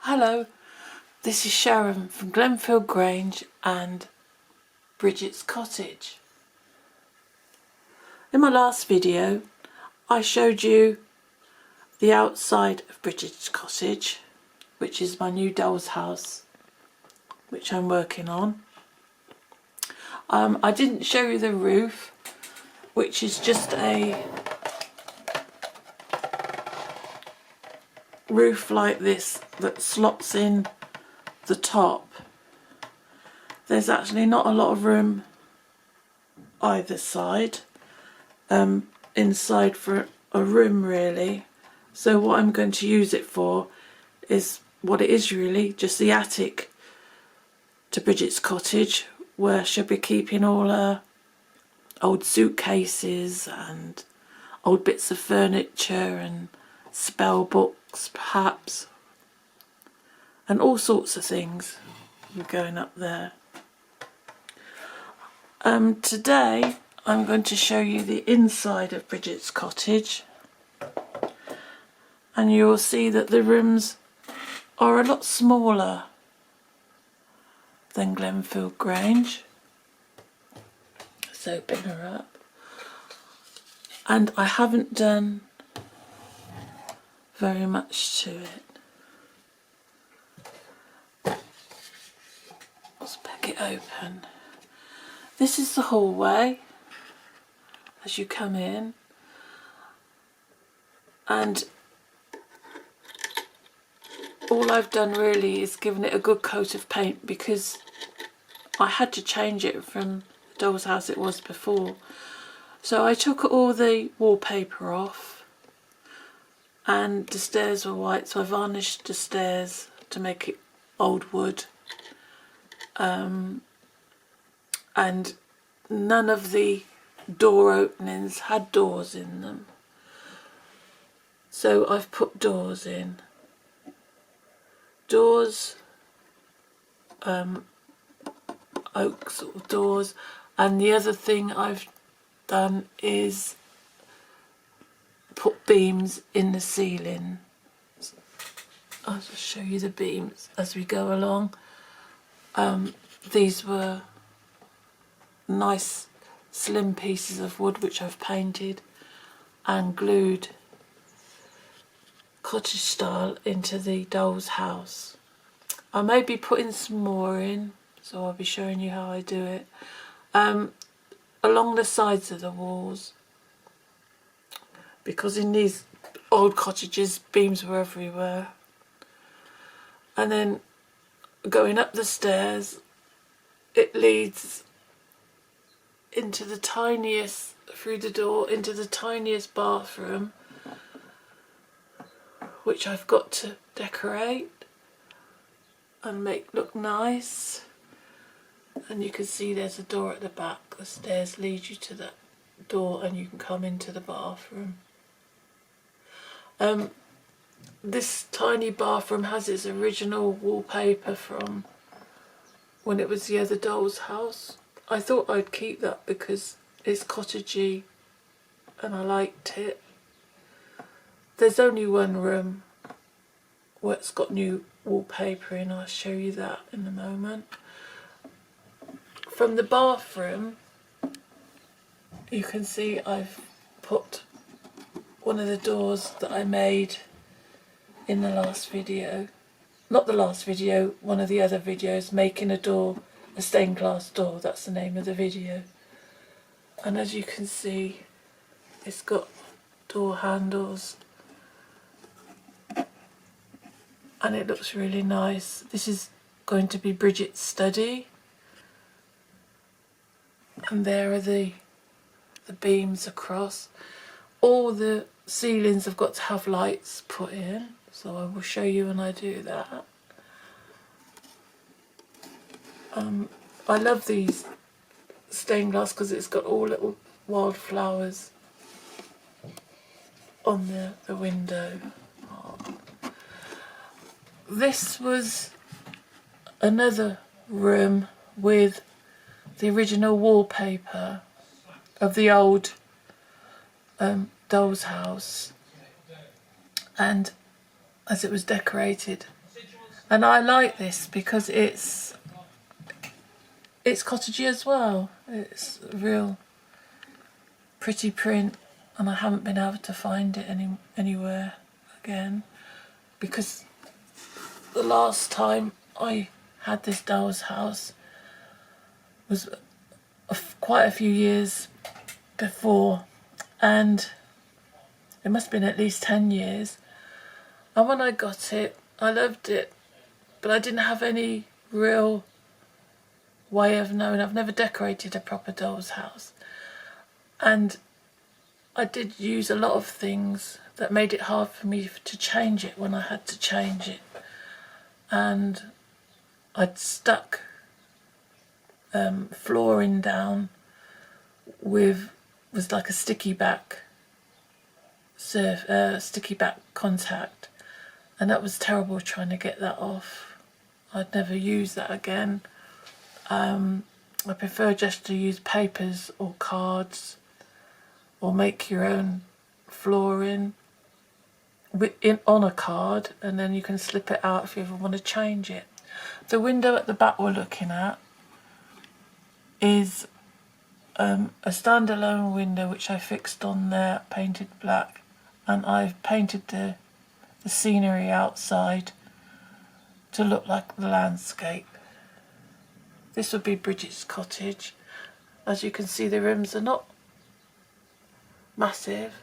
Hello, this is Sharon from Glenfield Grange and Bridgets Cottage. In my last video I showed you the outside of Bridgets Cottage, which is my new doll's house which I'm working on. I didn't show you the roof, which is just a roof like this that slots in the top. There's actually not a lot of room either side, inside for a room really. So what I'm going to use it for is what it is really, just the attic to Bridgets Cottage, where she'll be keeping all her old suitcases and old bits of furniture and spell books perhaps, and all sorts of things. We're going up there. Today I'm going to show you the inside of Bridgets Cottage, and you will see that the rooms are a lot smaller than Glenfield Grange. Let's open her up. And I haven't done very much to it. Let's pick it open. This is the hallway as you come in, and all I've done really is given it a good coat of paint because I had to change it from the doll's house it was before. So I took all the wallpaper off, and the stairs were white, so I varnished the stairs to make it old wood. And none of the door openings had doors in them, so I've put doors in. Doors, oak sort of doors. And the other thing I've done is put beams in the ceiling. I'll just show you the beams as we go along. These were nice slim pieces of wood which I've painted and glued cottage style into the doll's house. I may be putting some more in, so I'll be showing you how I do it. Along the sides of the walls, because in these old cottages beams were everywhere. And then going up the stairs, it leads into the tiniest, through the door, into the tiniest bathroom, which I've got to decorate and make look nice. And you can see there's a door at the back. The stairs lead you to that door and you can come into the bathroom. This tiny bathroom has its original wallpaper from when it was the other doll's house. I thought I'd keep that because it's cottagey and I liked it. There's only one room where it's got new wallpaper in. I'll show you that in a moment. From the bathroom, you can see I've put one of the doors that I made in the last video. Not the last video, one of the other videos, making a door, a stained glass door. That's the name of the video. And as you can see, it's got door handles. And it looks really nice. This is going to be Bridget's study. And there are the beams across. All the ceilings have got to have lights put in, so I will show you when I do that. I love these stained glass because it's got all little wildflowers on the window. This was another room with the original wallpaper of the old doll's house, and as it was decorated And I like this because it's cottagey as well. It's a real pretty print, and I haven't been able to find it anywhere again, because the last time I had this doll's house was quite a few years before, and it must have been at least 10 years. And when I got it, I loved it, but I didn't have any real way of knowing. I've never decorated a proper doll's house, and I did use a lot of things that made it hard for me to change it when I had to change it. And I'd stuck flooring down was like a sticky back contact, and that was terrible trying to get that off. I'd never use that again. I prefer just to use papers or cards, or make your own flooring on a card, and then you can slip it out if you ever want to change it. The window at the back we're looking at is a standalone window which I fixed on there, painted black, and I've painted the scenery outside to look like the landscape. This would be Bridgets Cottage. As you can see, the rooms are not massive,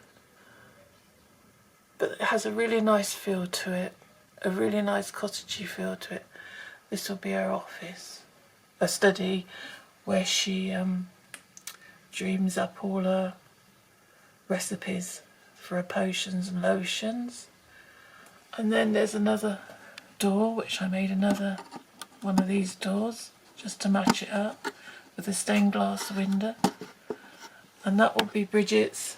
but it has a really nice feel to it, a really nice cottagey feel to it. This will be her office, a study where she dreams up all her recipes for her potions and lotions. And then there's another door, which I made another one of these doors just to match it up, with a stained glass window. And that will be Bridget's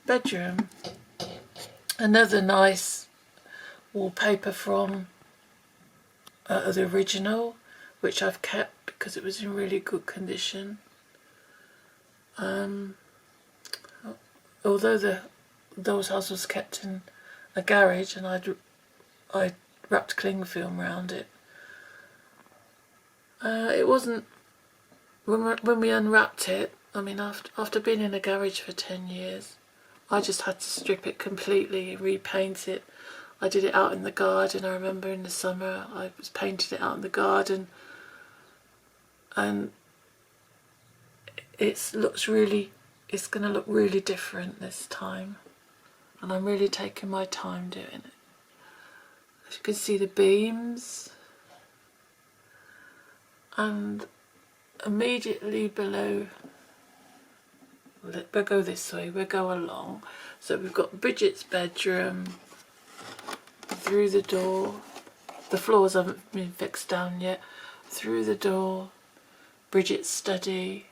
bedroom. Another nice wallpaper from the original, which I've kept because it was in really good condition. Although the doll's house was kept in a garage, and I wrapped cling film around it. It wasn't, when we unwrapped it, I mean, after being in a garage for 10 years, I just had to strip it completely, repaint it. I did it out in the garden. I remember in the summer I was painting it out in the garden, and it's going to look really different this time, and I'm really taking my time doing it. As you can see, the beams, and immediately below, we'll go this way, we'll go along. So we've got Bridget's bedroom, through the door, the floors haven't been fixed down yet, through the door, Bridget's study,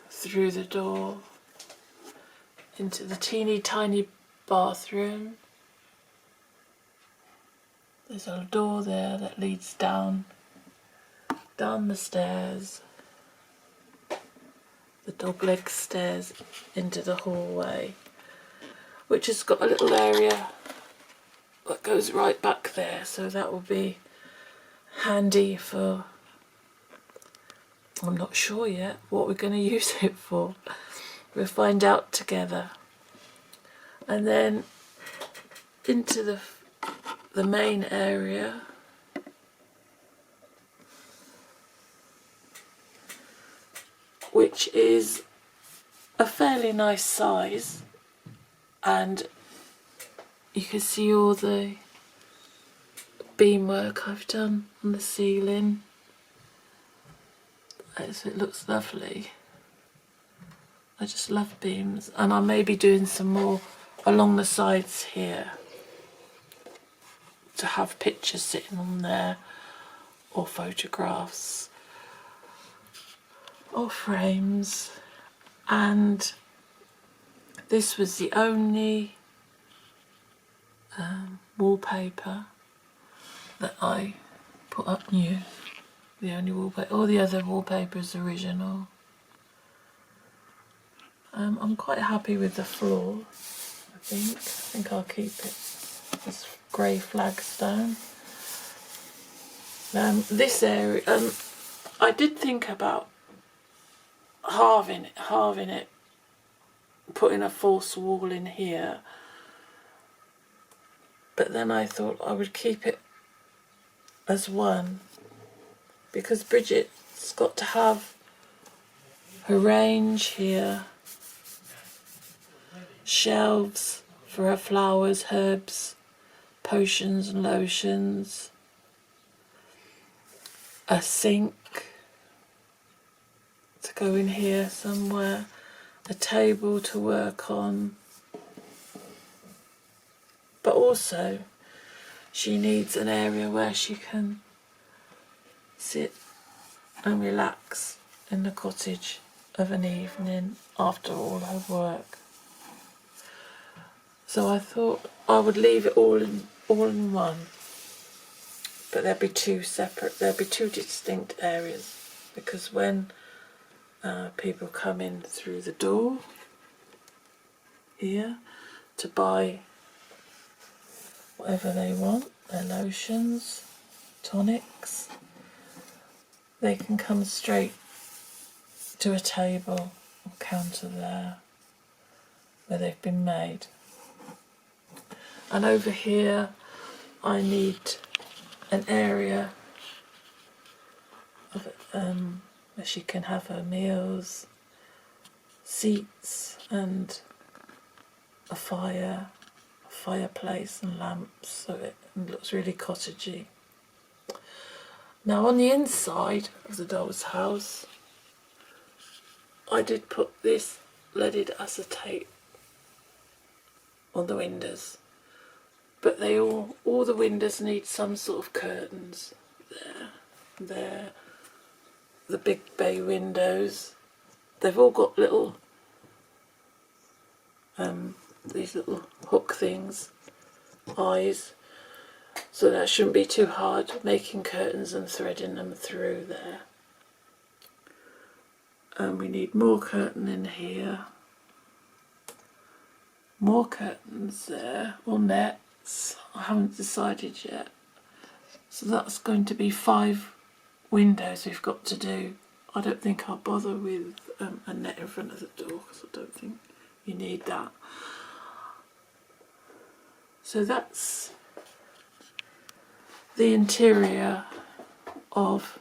through the door, into the teeny tiny bathroom. There's a door there that leads down the stairs, the dogleg stairs, into the hallway, which has got a little area that goes right back there, so that will be handy for, I'm not sure yet what we're going to use it for. We'll find out together. And then into the main area, which is a fairly nice size, and you can see all the beamwork I've done on the ceiling. It looks lovely. I just love beams, and I may be doing some more along the sides here to have pictures sitting on there, or photographs, or frames. And this was the only wallpaper that I put up new. The only wallpaper, all the other wallpaper is original. I'm quite happy with the floor, I think. think I'll keep it this grey flagstone. This area, I did think about halving it, putting a false wall in here, but then I thought I would keep it as one, because Bridget's got to have her range here, shelves for her flowers, herbs, potions and lotions, a sink to go in here somewhere, a table to work on, but also she needs an area where she can sit and relax in the cottage of an evening after all her work. So I thought I would leave it all in one, but there'd be two distinct areas, because when people come in through the door here to buy whatever they want, their lotions, tonics, they can come straight to a table or counter there where they've been made. And over here I need an area of, where she can have her meals, seats and a fireplace and lamps, so it looks really cottagey. Now on the inside of the doll's house I did put this leaded acetate on the windows, but all the windows need some sort of curtains. There, the big bay windows, they've all got little these little hook things, eyes, so that shouldn't be too hard making curtains and threading them through there. And we need more curtain in here, more curtains there, or nets, I haven't decided yet. So that's going to be 5 windows we've got to do. I don't think I'll bother with a net in front of the door, because I don't think you need that. So that's the interior of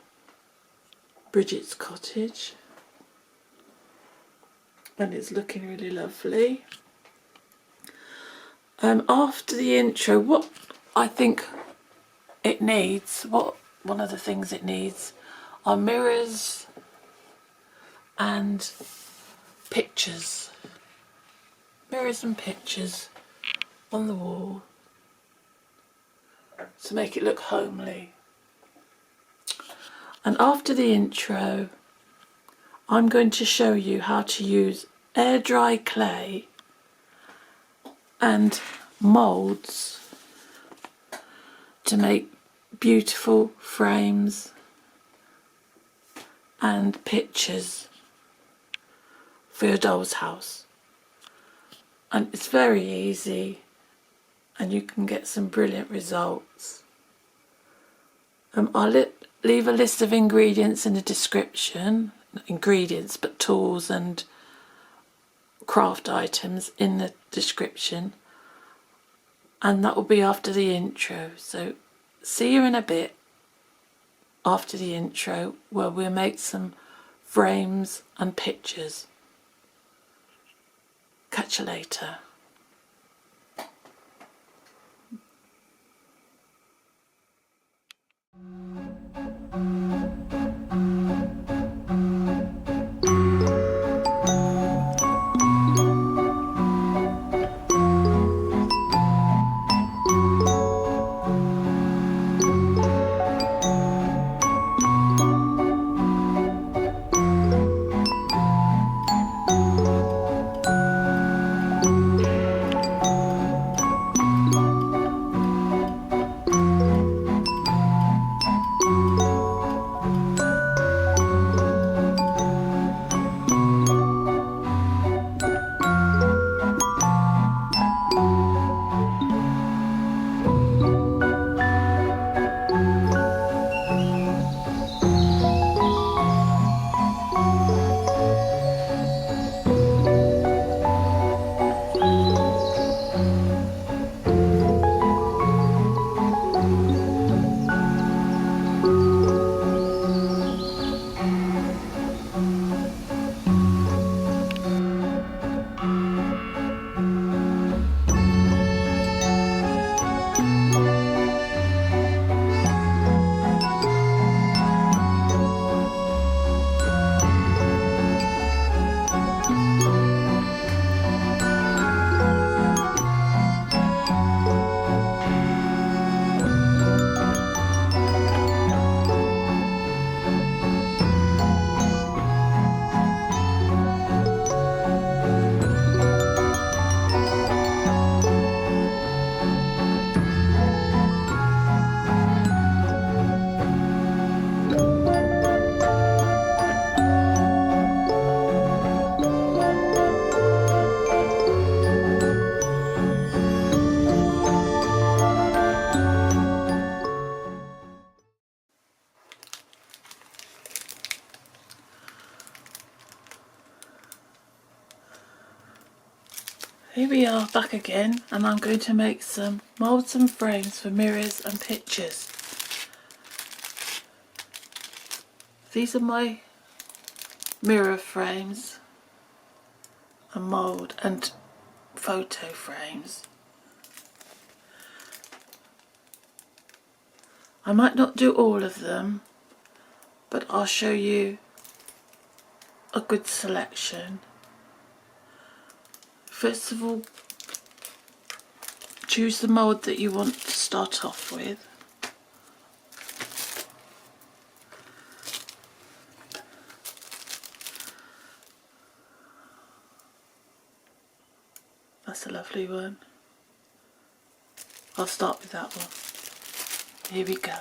Bridget's cottage, and it's looking really lovely. After the intro, what I think it needs, one of the things it needs are mirrors and pictures. Mirrors and pictures on the wall to make it look homely. And after the intro, I'm going to show you how to use air dry clay and moulds to make beautiful frames and pictures for your doll's house. And it's very easy, and you can get some brilliant results. I'll leave a list of ingredients in the description, not ingredients but tools and craft items in the description, and that will be after the intro. So see you in a bit after the intro, where we'll make some frames and pictures. Catch you later. Here we are back again, and I'm going to make some moulds and frames for mirrors and pictures. These are my mirror frames and mould and photo frames. I might not do all of them, but I'll show you a good selection. First of all, choose the mould that you want to start off with. That's a lovely one. I'll start with that one. Here we go.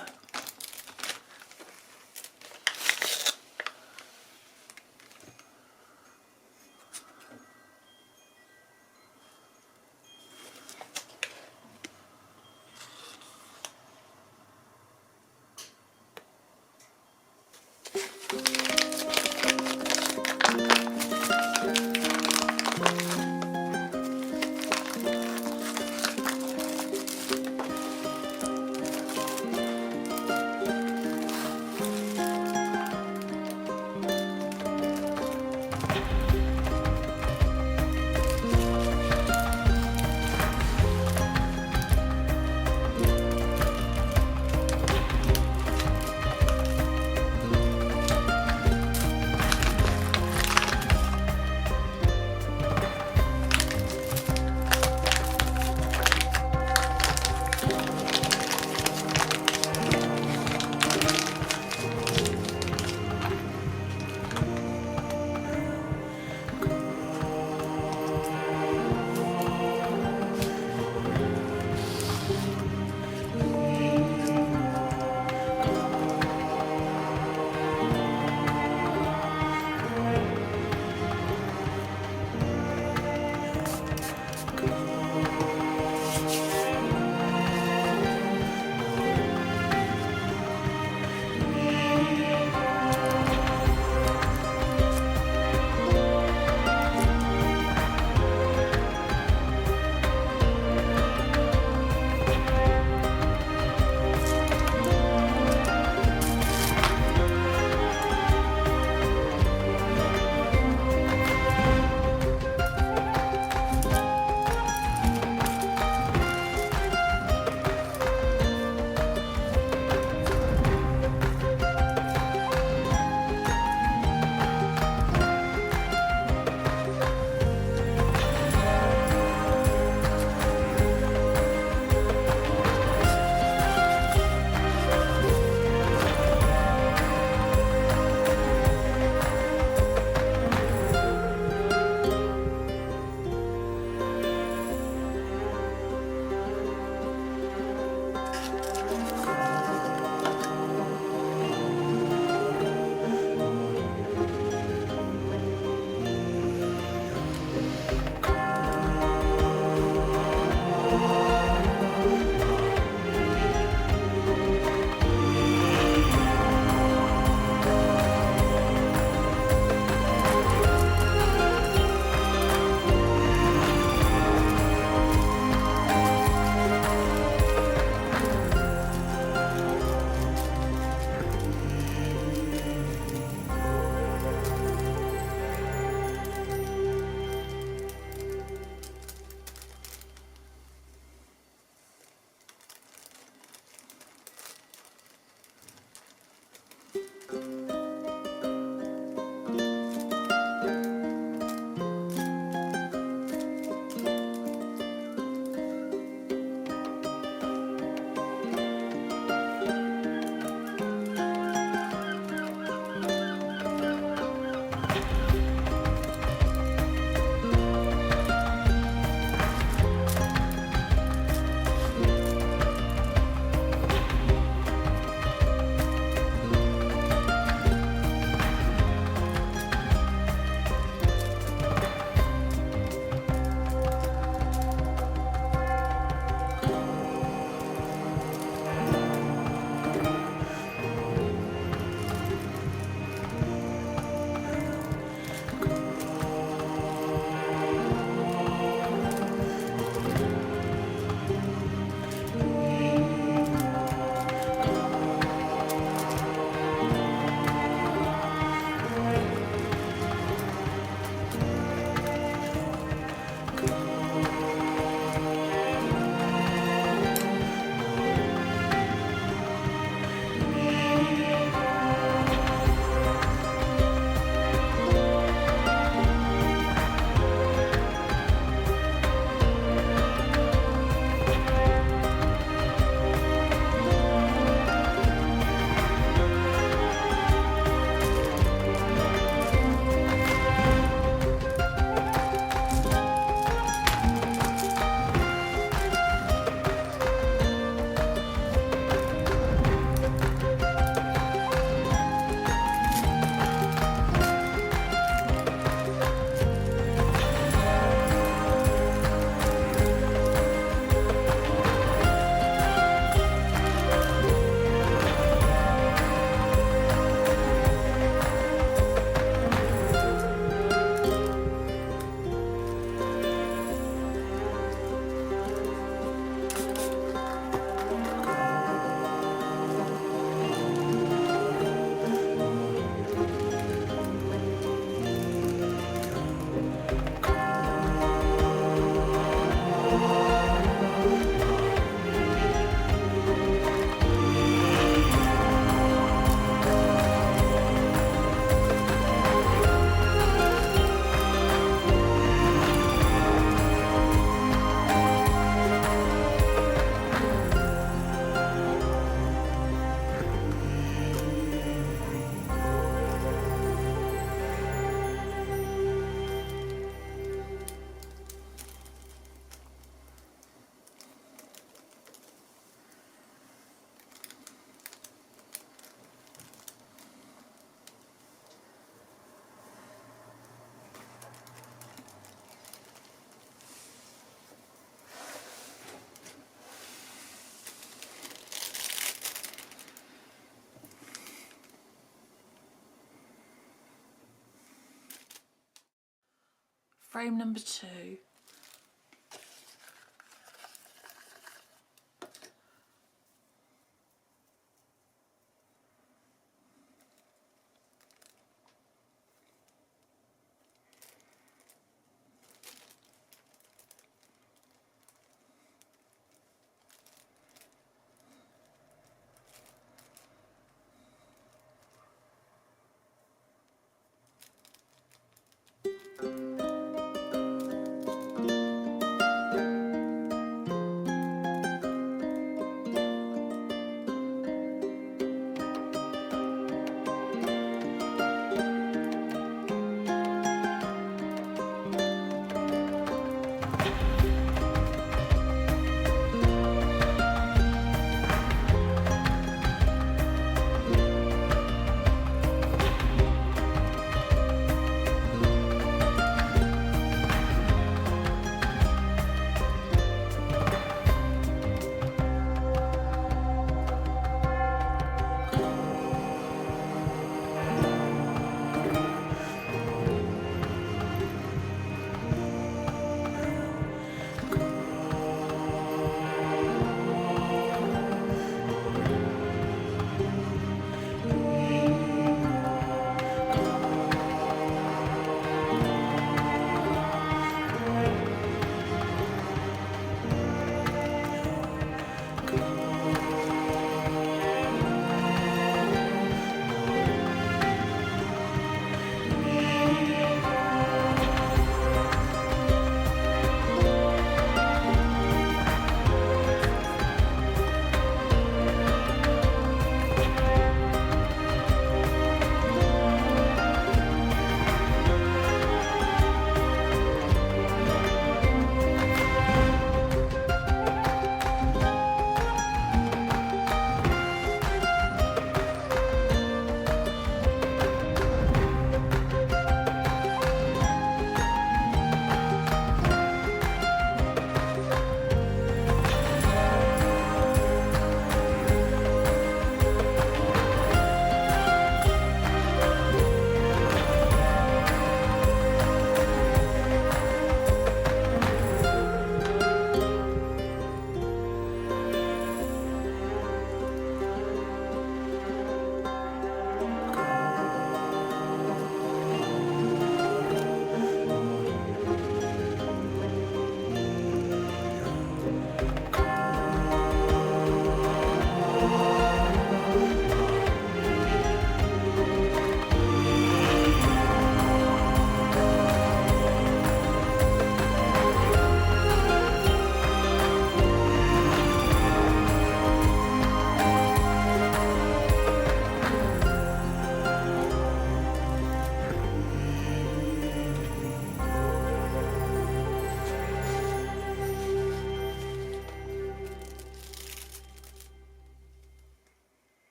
frame number 2.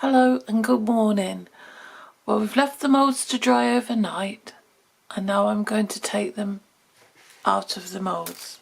Hello and good morning. Well, we've left the moulds to dry overnight and now I'm going to take them out of the moulds.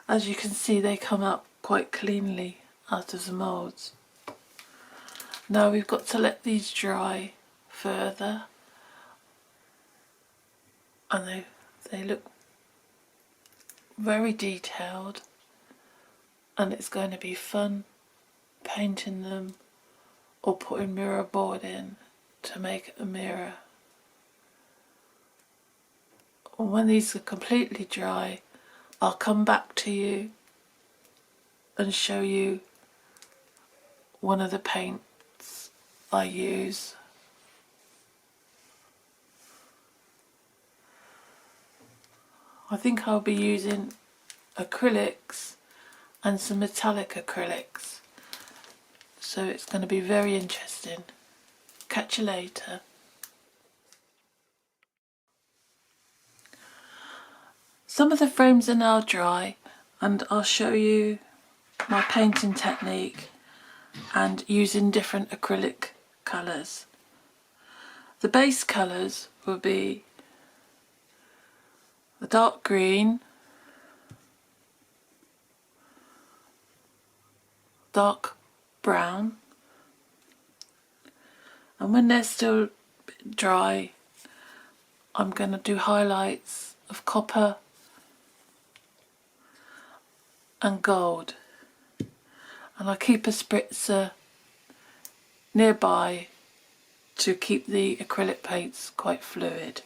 As you can see, they come up quite cleanly out of the moulds. Now we've got to let these dry further, and they look very detailed, and it's going to be fun painting them or putting mirror board in to make a mirror. And when these are completely dry, I'll come back to you and show you one of the paints I use. I think I'll be using acrylics and some metallic acrylics, so it's going to be very interesting. Catch you later. Some of the frames are now dry, and I'll show you my painting technique and using different acrylic colours. The base colours will be the dark green, dark brown, and when they're still dry, I'm going to do highlights of copper and gold, and I keep a spritzer nearby to keep the acrylic paints quite fluid.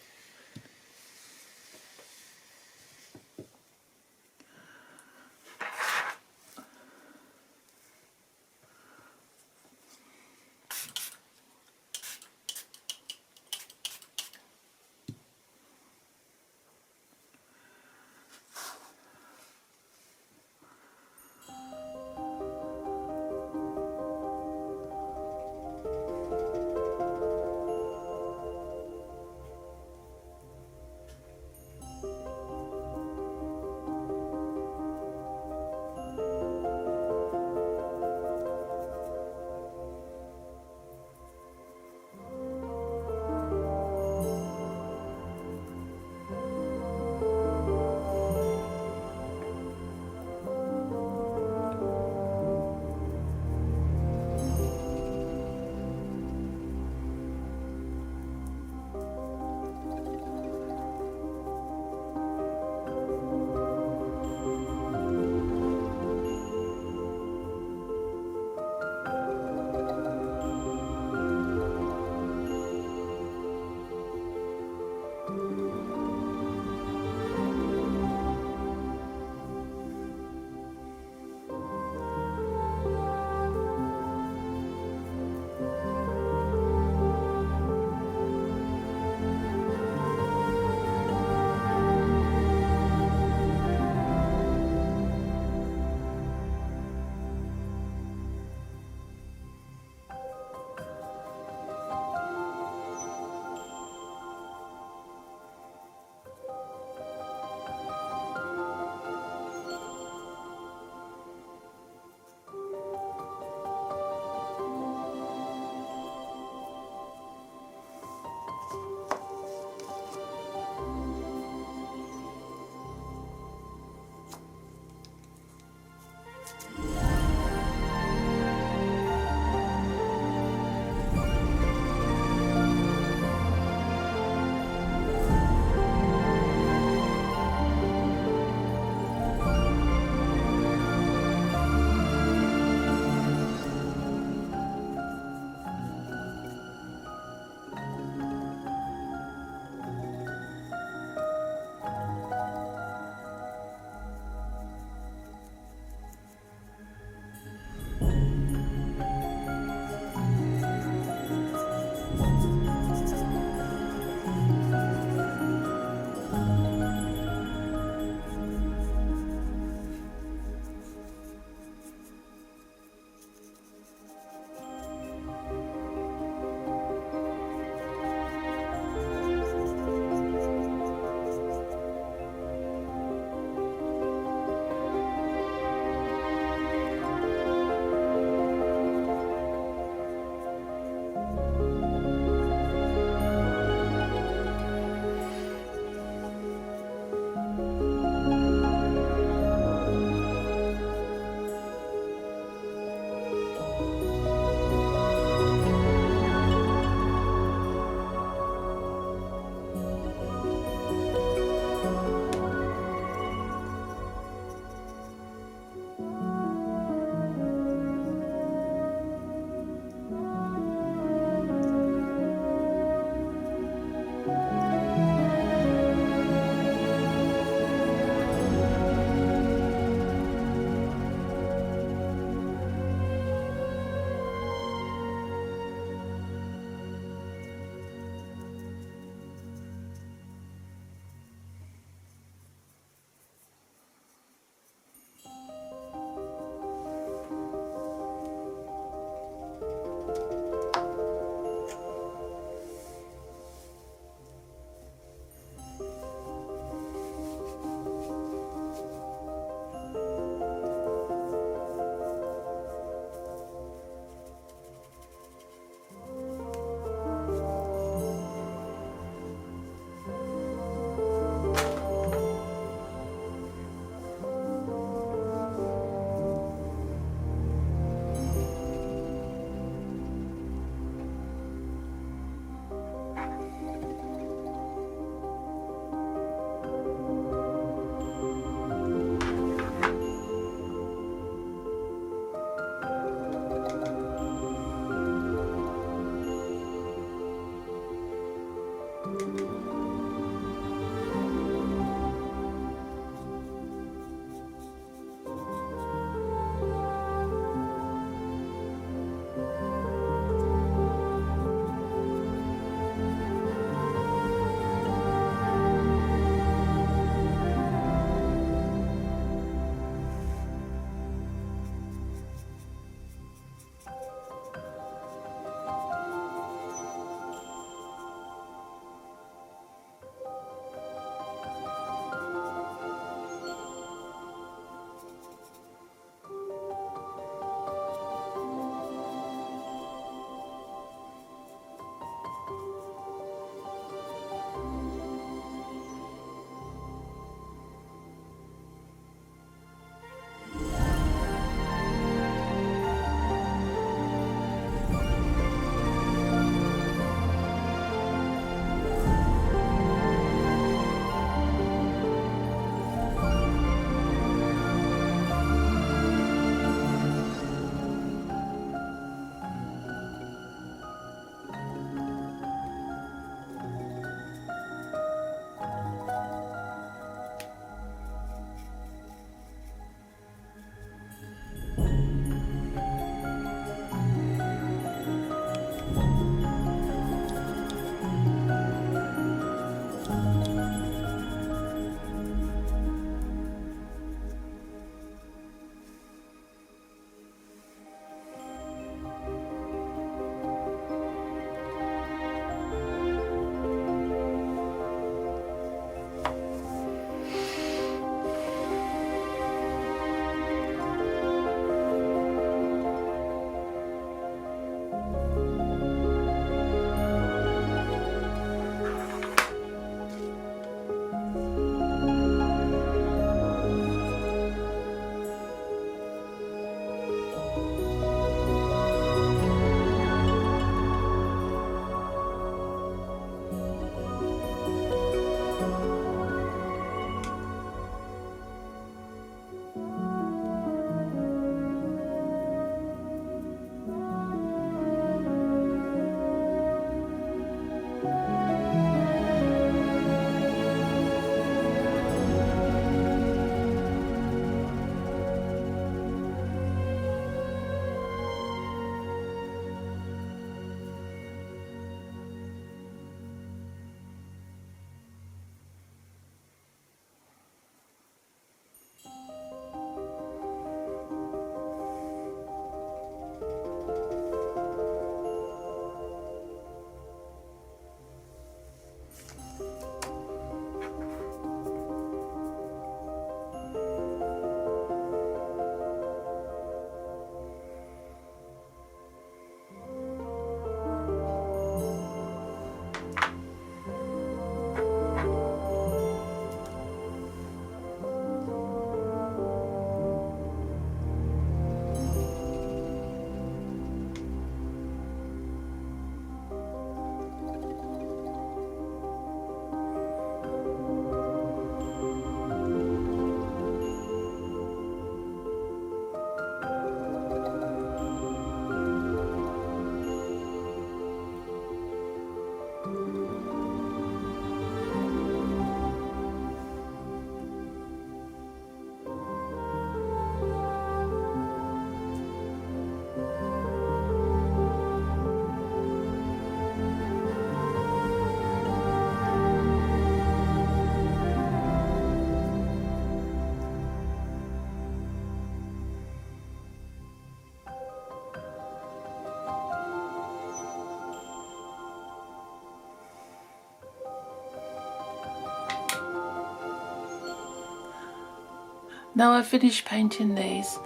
Now I've finished painting these,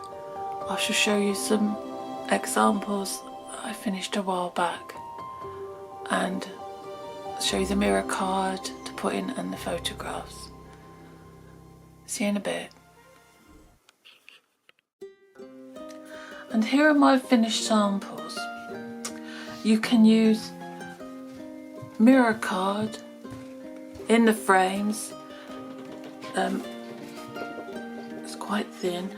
I shall show you some examples that I finished a while back and show you the mirror card to put in and the photographs. See you in a bit. And here are my finished samples. You can use mirror card in the frames. It's quite thin.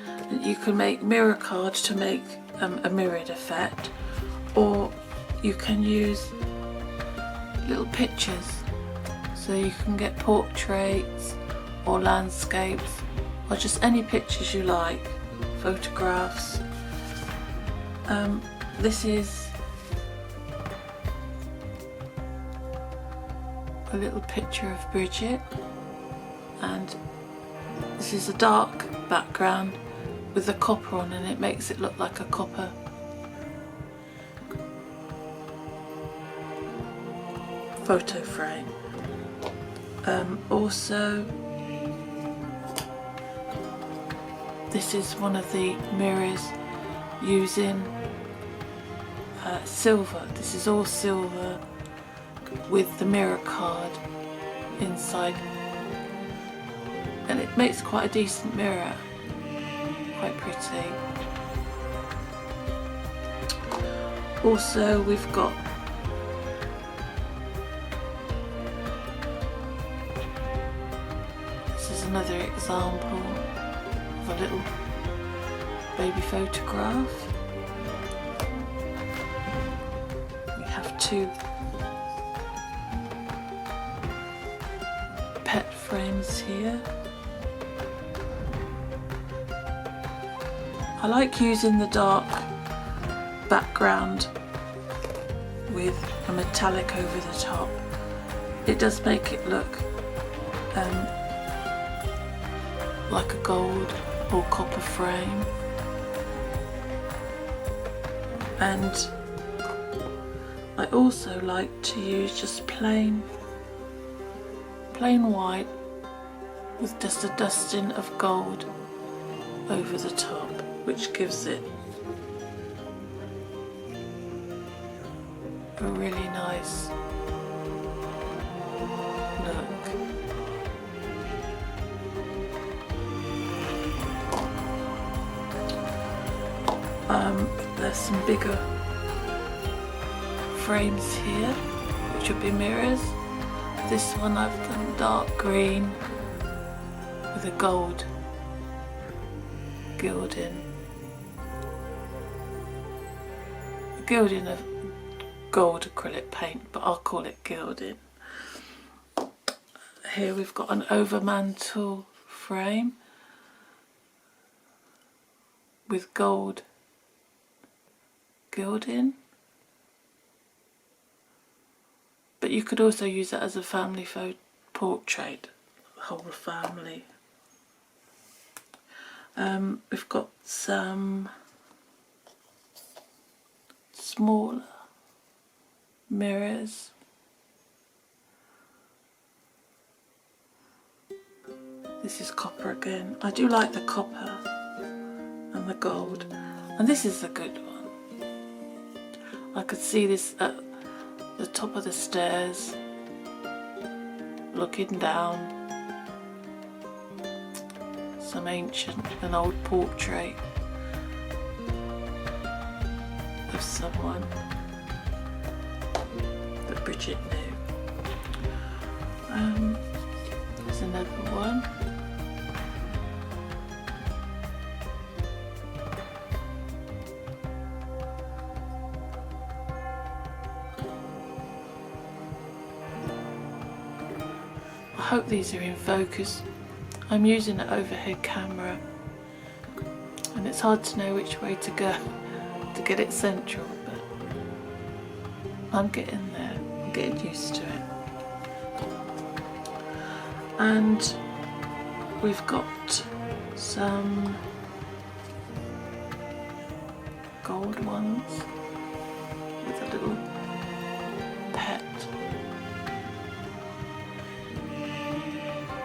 You can make mirror card to make a mirrored effect, or you can use little pictures, so you can get portraits or landscapes or just any pictures you like, photographs. This is a little picture of Bridget, and this is a dark background with the copper on, and it makes it look like a copper photo frame. Also, this is one of the mirrors using silver. This is all silver with the mirror card inside, and it makes quite a decent mirror, quite pretty. Also, we've got another example of a little baby photograph. We have two pet frames here. I like using the dark background with a metallic over the top. It does make it look like a gold or copper frame. And I also like to use just plain white with just a dusting of gold over the top, which gives it a really nice look. There's some bigger frames here, which would be mirrors. This one I've done dark green with a gold gilding. Gilding of gold acrylic paint, but I'll call it gilding. Here we've got an overmantel frame with gold gilding, but you could also use that as a family photo portrait, the whole family. We've got some smaller mirrors. This is copper again. I do like the copper and the gold, and this is a good one. I could see this at the top of the stairs, looking down. Some an old portrait of someone that Bridget knew. There's another one. I hope these are in focus. I'm using an overhead camera and it's hard to know which way to go to get it central, but I'm getting there, I'm getting used to it. And we've got some gold ones with a little pet.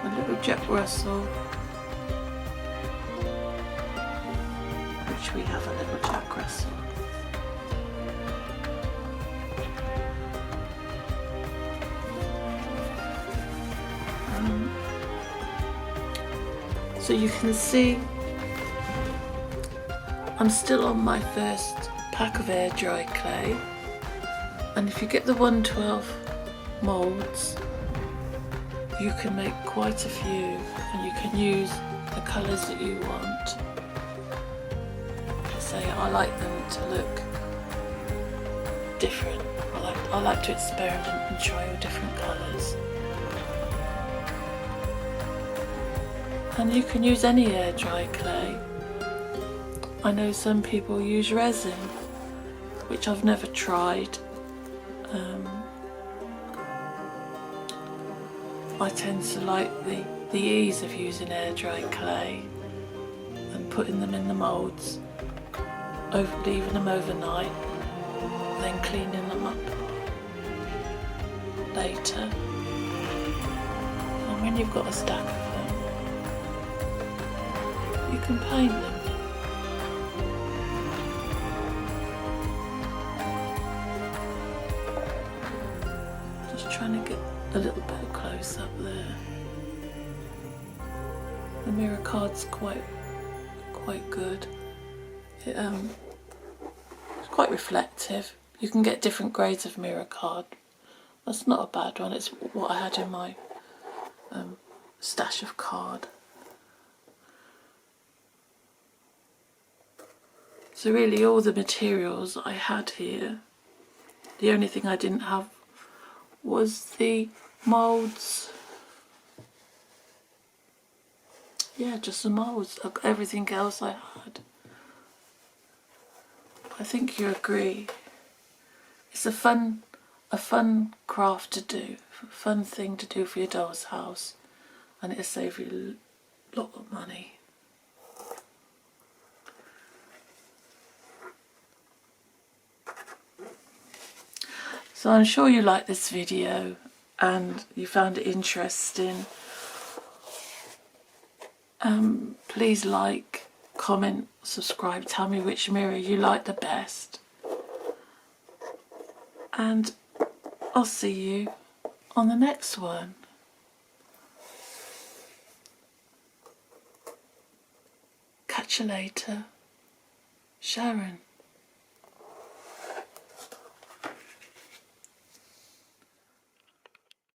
A little Jack Russell Should we have a little jack wrestle? So you can see I'm still on my first pack of air dry clay, and if you get the 112 moulds you can make quite a few, and you can use the colours that you want. Say I like them to look different. I like to experiment and try all different colours. And you can use any air dry clay. I know some people use resin, which I've never tried. I tend to like the ease of using air dry clay and putting them in the moulds, leaving them overnight, then cleaning them up later. And when you've got a stack of them, you can paint them. Just trying to get a little bit close up there. The mirror card's quite good. It's quite reflective. You can get different grades of mirror card. That's not a bad one. It's what I had in my stash of card. So really all the materials I had here, the only thing I didn't have was the moulds. Yeah, just the moulds. Everything else I had. I think you agree. It's a fun craft to do, a fun thing to do for your doll's house, and it'll save you a lot of money. So I'm sure you liked this video and you found it interesting. Please like, comment, subscribe, tell me which mirror you like the best. And I'll see you on the next one. Catch you later. Sharon.